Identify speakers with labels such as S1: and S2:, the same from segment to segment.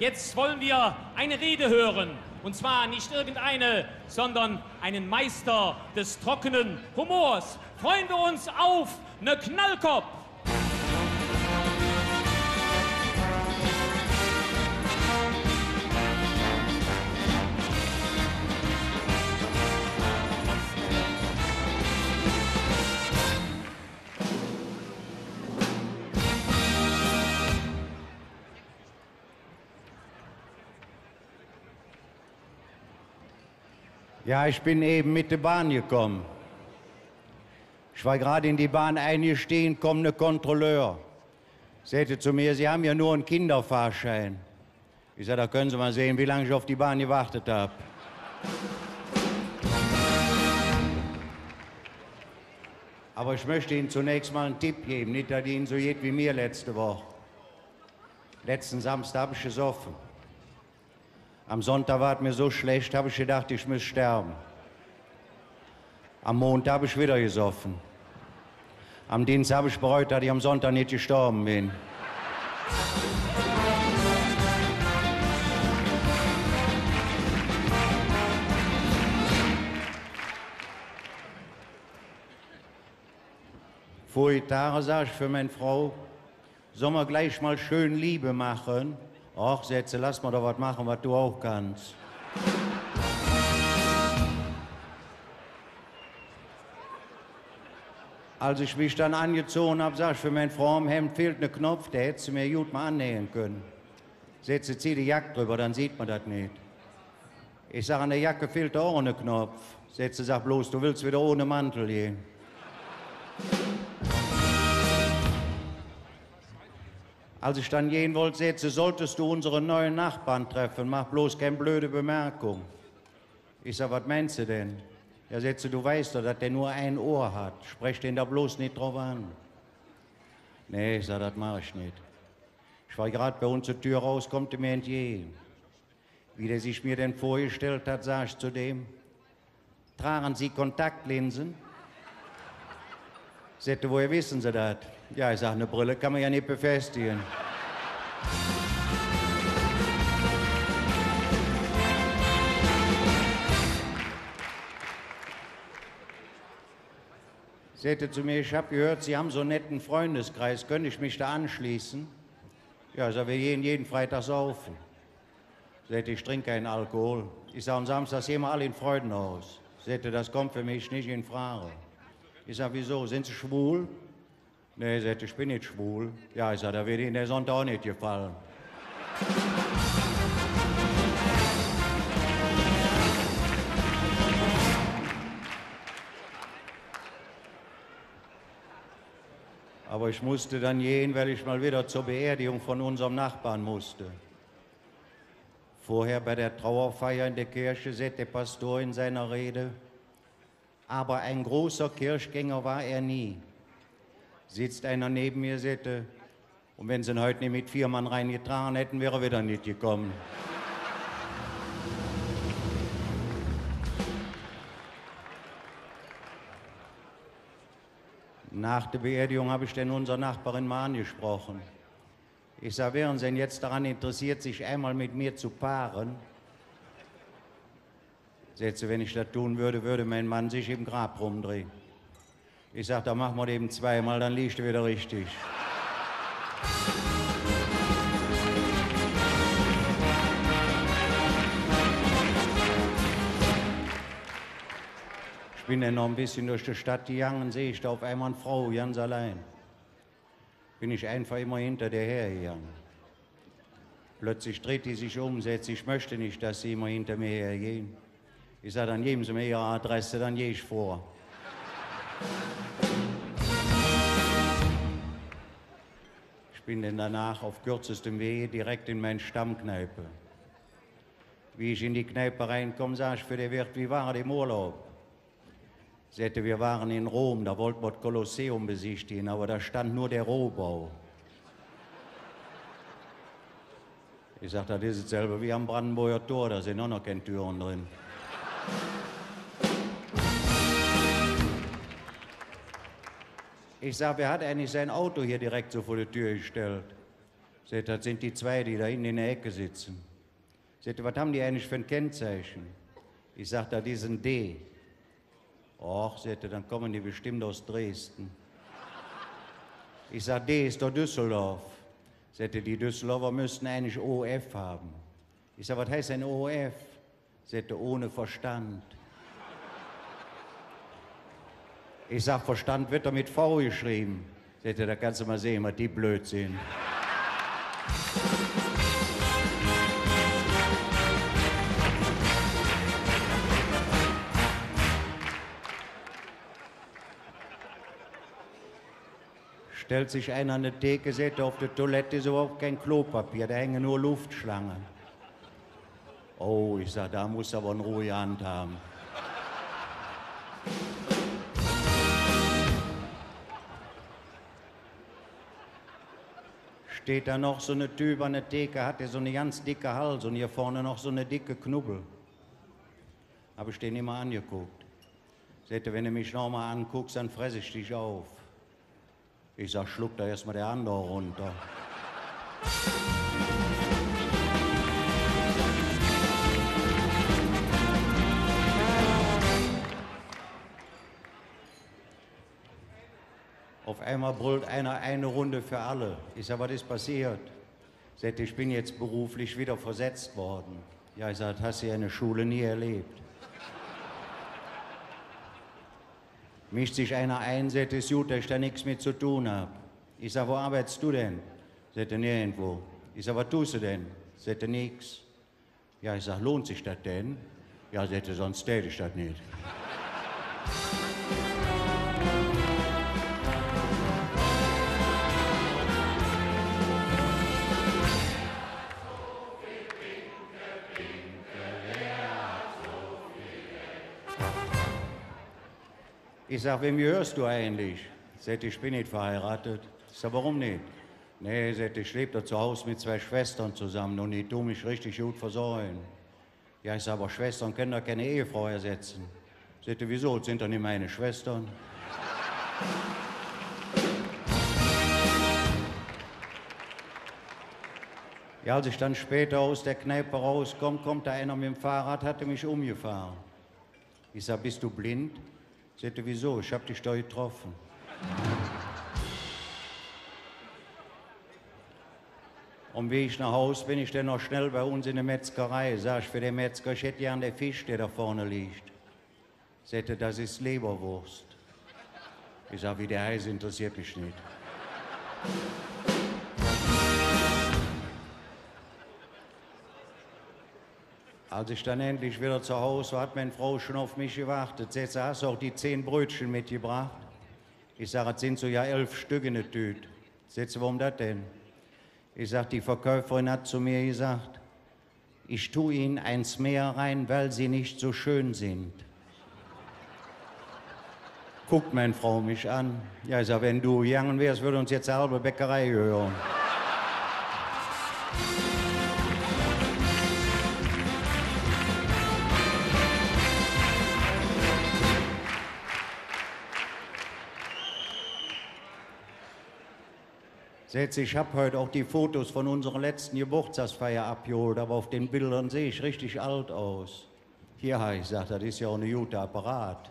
S1: Jetzt wollen wir eine Rede hören. Und zwar nicht irgendeine, sondern einen Meister des trockenen Humors. Freuen wir uns auf ne Knallkopf!
S2: Ja, ich bin eben mit der Bahn gekommen. Ich war gerade in die Bahn eingestiegen, kommt eine Kontrolleur. Sagte zu mir, Sie haben ja nur einen Kinderfahrschein. Ich sage, da können Sie mal sehen, wie lange ich auf die Bahn gewartet habe. Aber ich möchte Ihnen zunächst mal einen Tipp geben, nicht, dass Ihnen so geht wie mir letzte Woche. Letzten Samstag habe ich gesoffen. Am Sonntag war es mir so schlecht, habe ich gedacht, ich muss sterben. Am Montag habe ich wieder gesoffen. Am Dienstag habe ich bereut, dass ich am Sonntag nicht gestorben bin. Vorige Tage sage ich für meine Frau, sollen wir gleich mal schön Liebe machen? Ach, Sätze, lass mal doch was machen, was du auch kannst. Als ich mich dann angezogen habe, sag ich, für meine Frau im Hemd fehlt ein Knopf, der hätte sie mir gut mal annähen können. Sätze, zieh die Jacke drüber, dann sieht man das nicht. Ich sage, an der Jacke fehlt auch ein Knopf. Sätze, sag bloß, du willst wieder ohne Mantel gehen. Als ich dann gehen wollte, Sätze, solltest du unseren neuen Nachbarn treffen, mach bloß keine blöde Bemerkung. Ich sag, was meinst du denn? Ja, Sätze, du weißt doch, dass der nur ein Ohr hat. Sprech den da bloß nicht drauf an. Nee, ich sag, das mach ich nicht. Ich war gerade bei uns zur Tür raus, kommt er mir entgegen. Wie der sich mir denn vorgestellt hat, sag ich zu dem, tragen Sie Kontaktlinsen? Sätze, woher wissen Sie das? Ja, ich sag, eine Brille kann man ja nicht befestigen. Sagte zu mir, ich habe gehört, Sie haben so einen netten Freundeskreis, könnte ich mich da anschließen? Ja, ich sag, wir gehen jeden Freitag saufen. Sagte, ich trinke keinen Alkohol. Ich sag, und samstags gehen wir alle in Freudenhaus. Sagte, das kommt für mich nicht in Frage. Ich sag, wieso, sind Sie schwul? Nee, sagte, ich bin nicht schwul. Ja, ich sag, da wird Ihnen der Sonntag auch nicht gefallen. Aber ich musste dann gehen, weil ich mal wieder zur Beerdigung von unserem Nachbarn musste. Vorher bei der Trauerfeier in der Kirche sagt der Pastor in seiner Rede, aber ein großer Kirchgänger war er nie. Sitzt einer neben mir, sagte, und wenn sie ihn heute nicht mit 4 Mann reingetragen hätten, wäre er wieder nicht gekommen. Nach der Beerdigung habe ich dann unsere Nachbarin mal angesprochen. Ich sage, wären Sie denn jetzt daran interessiert, sich einmal mit mir zu paaren? Sagt sie, wenn ich das tun würde, würde mein Mann sich im Grab rumdrehen. Ich sage, da machen wir eben 2-mal, dann liegst du wieder richtig. Ich bin dann noch ein bisschen durch die Stadt gegangen, sehe ich da auf einmal eine Frau, ganz allein. Bin ich einfach immer hinter der hergegangen. Plötzlich dreht die sich um, sagt, ich möchte nicht, dass Sie immer hinter mir hergehen. Ich sage, dann geben Sie mir Ihre Adresse, dann gehe ich vor. Ich bin dann danach auf kürzestem Wege direkt in meine Stammkneipe. Wie ich in die Kneipe reinkomme, sage ich für den Wirt, wie war er im Urlaub? Sagte, wir waren in Rom, da wollten wir das Kolosseum besichtigen, aber da stand nur der Rohbau. Ich sage, das ist dasselbe wie am Brandenburger Tor, da sind auch noch keine Türen drin. Ich sage, wer hat eigentlich sein Auto hier direkt so vor die Tür gestellt? Sagt, das sind die zwei, die da hinten in der Ecke sitzen. Sagt, was haben die eigentlich für ein Kennzeichen? Ich sag, das ist ein D. Och, sagt, dann kommen die bestimmt aus Dresden. Ich sag, D ist doch Düsseldorf. Sagt, die Düsseldorfer müssten eigentlich OF haben. Ich sag, was heißt denn OF? Sagt, ohne Verstand. Ich sag, Verstand wird doch mit V geschrieben. Sagt, da kannst du mal sehen, was die blöd sind. Stellt sich einer an der Theke, sagt, auf der Toilette ist überhaupt kein Klopapier, da hängen nur Luftschlangen. Oh, ich sag, da muss aber eine ruhige Hand haben. Steht da noch so eine Typ an der Theke, hatte so eine ganz dicke Hals und hier vorne noch so eine dicke Knubbel. Habe ich den immer angeguckt. Sagte, wenn du mich noch mal anguckst, dann fresse ich dich auf. Ich sag, schluck da erstmal der andere runter. Auf einmal brüllt einer eine Runde für alle. Ich sag, was ist passiert? Sagt, ich bin jetzt beruflich wieder versetzt worden. Ja, ich sag, das hast du ja in der Schule nie erlebt. Mischt sich einer ein, sagt, ist gut, dass ich da nichts mit zu tun habe. Ich sag, wo arbeitest du denn? Sagt er, nirgendwo. Ich sag, was tust du denn? Sagt er, nix. Ja, ich sag, lohnt sich das denn? Ja, sagt er, sonst täte ich das nicht. Ich sag, wem gehörst du eigentlich? Sagt, ich bin nicht verheiratet. Ich sag, warum nicht? Nee, sagt, ich lebe da zu Hause mit zwei Schwestern zusammen und die tun mich richtig gut versorgen. Ja, ich sag, aber Schwestern können doch keine Ehefrau ersetzen. Sagt, wieso? Das sind doch nicht meine Schwestern. Ja, als ich dann später aus der Kneipe rauskomme, kommt da einer mit dem Fahrrad, hatte mich umgefahren. Ich sag, bist du blind? Sagte, wieso? Ich hab dich doch getroffen. Und wie ich nach Hause bin, ich dann noch schnell bei uns in der Metzgerei. Sag ich für den Metzger, ich hätte gern den Fisch, der da vorne liegt. Sagte, das ist Leberwurst. Ich sag, wie der heißt, interessiert mich nicht. Als ich dann endlich wieder zu Hause war, hat meine Frau schon auf mich gewartet. Sagt, hast du auch die 10 Brötchen mitgebracht? Ich sage, das sind so ja 11 Stück in der Tüte. Sagt sie, warum das denn? Ich sage, die Verkäuferin hat zu mir gesagt, ich tue ihnen eins mehr rein, weil sie nicht so schön sind. Guckt meine Frau mich an. Ja, ich sage, wenn du gegangen wärst, würde uns jetzt eine halbe Bäckerei gehören. Ich habe heute auch die Fotos von unserer letzten Geburtstagsfeier abgeholt, aber auf den Bildern sehe ich richtig alt aus. Hier, ich sage, das ist ja auch ein guter Apparat.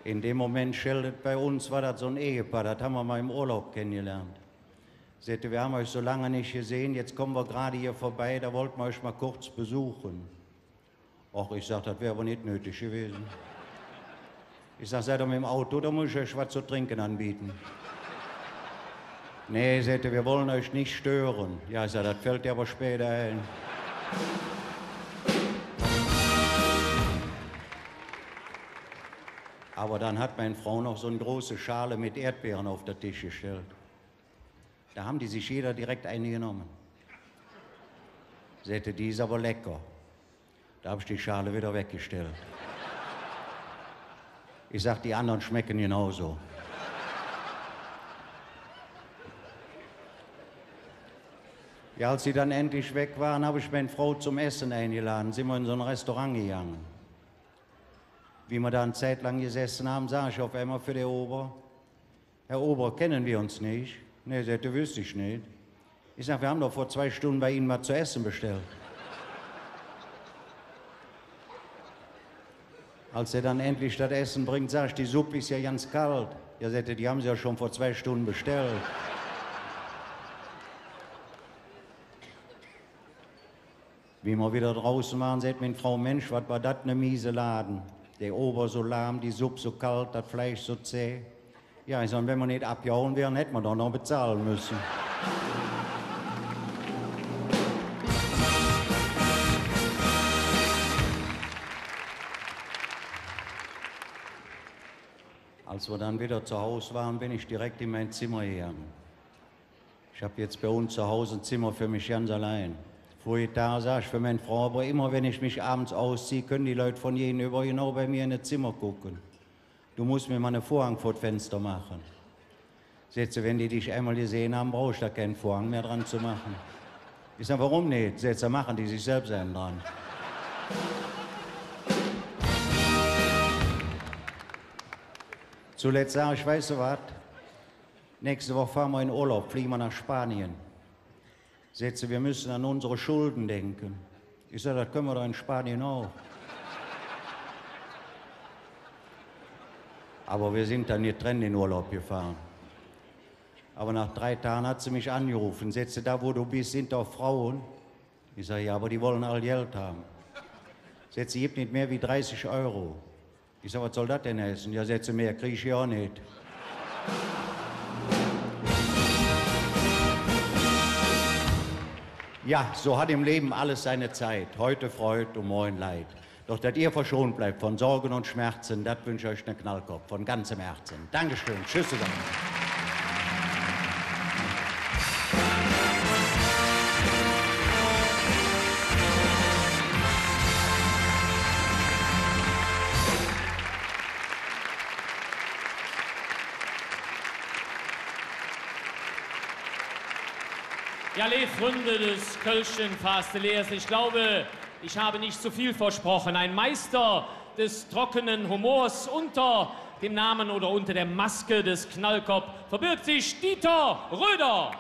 S2: In dem Moment scheltet bei uns, war das so ein Ehepaar, das haben wir mal im Urlaub kennengelernt. Sagte, wir haben euch so lange nicht gesehen, jetzt kommen wir gerade hier vorbei, da wollten wir euch mal kurz besuchen. Och, ich sage, das wäre aber nicht nötig gewesen. Ich sag, seid ihr mit dem Auto, da muss ich euch was zu trinken anbieten. Nee, sagte, wir wollen euch nicht stören. Ja, ich sag, das fällt dir aber später ein. Aber dann hat meine Frau noch so eine große Schale mit Erdbeeren auf den Tisch gestellt. Da haben die sich jeder direkt eine genommen. Sagte, die ist aber lecker. Da habe ich die Schale wieder weggestellt. Ich sag, die anderen schmecken genauso. Ja, als sie dann endlich weg waren, habe ich meine Frau zum Essen eingeladen. Sind wir in so ein Restaurant gegangen. Wie wir da eine Zeit lang gesessen haben, sage ich auf einmal für den Ober: Herr Ober, kennen wir uns nicht? Nee, sagte, wüsste ich nicht. Ich sage, wir haben doch vor 2 Stunden bei Ihnen mal zu essen bestellt. Als er dann endlich das Essen bringt, sage ich, die Suppe ist ja ganz kalt. Er sagte, die haben Sie ja schon vor 2 Stunden bestellt. Wie wir wieder draußen waren, sagt meine Frau, Mensch, was war das eine miese Laden. Der Ober so lahm, die Suppe so kalt, das Fleisch so zäh. Ja, ich sage, wenn wir nicht abgehauen wären, hätten wir doch noch bezahlen müssen. Als wir dann wieder zu Hause waren, bin ich direkt in mein Zimmer gegangen. Ich habe jetzt bei uns zu Hause ein Zimmer für mich ganz allein. Vorher da sag ich für meine Frau, aber immer wenn ich mich abends ausziehe, können die Leute von gegenüber genau bei mir in das Zimmer gucken. Du musst mir mal einen Vorhang vor das Fenster machen. Sätze, wenn die dich einmal gesehen haben, brauchst du da keinen Vorhang mehr dran zu machen. Ich sage, warum nicht? Sätze, machen die sich selbst einen dran. Zuletzt sage ich, weißt du was? Nächste Woche fahren wir in Urlaub, fliegen wir nach Spanien. Sätze, wir müssen an unsere Schulden denken. Ich sage, das können wir doch in Spanien auch. Aber wir sind dann getrennt in Urlaub gefahren. Aber nach 3 Tagen hat sie mich angerufen. Sätze, da wo du bist, sind doch Frauen. Ich sage, ja, aber die wollen all Geld haben. Sätze, gibt nicht mehr wie 30 Euro. Ich sage, was soll das denn heißen? Ja, Sätze, mehr kriege ich ja auch nicht. Ja, so hat im Leben alles seine Zeit. Heute Freud und morgen Leid. Doch dass ihr verschont bleibt von Sorgen und Schmerzen, das wünsche ich euch einen Knallkopf von ganzem Herzen. Dankeschön. Tschüss zusammen.
S1: Ja, liebe Freunde des Kölschen Fasteleers, ich glaube, ich habe nicht zu viel versprochen. Ein Meister des trockenen Humors unter dem Namen oder unter der Maske des Knallkopf verbirgt sich Dieter Röder.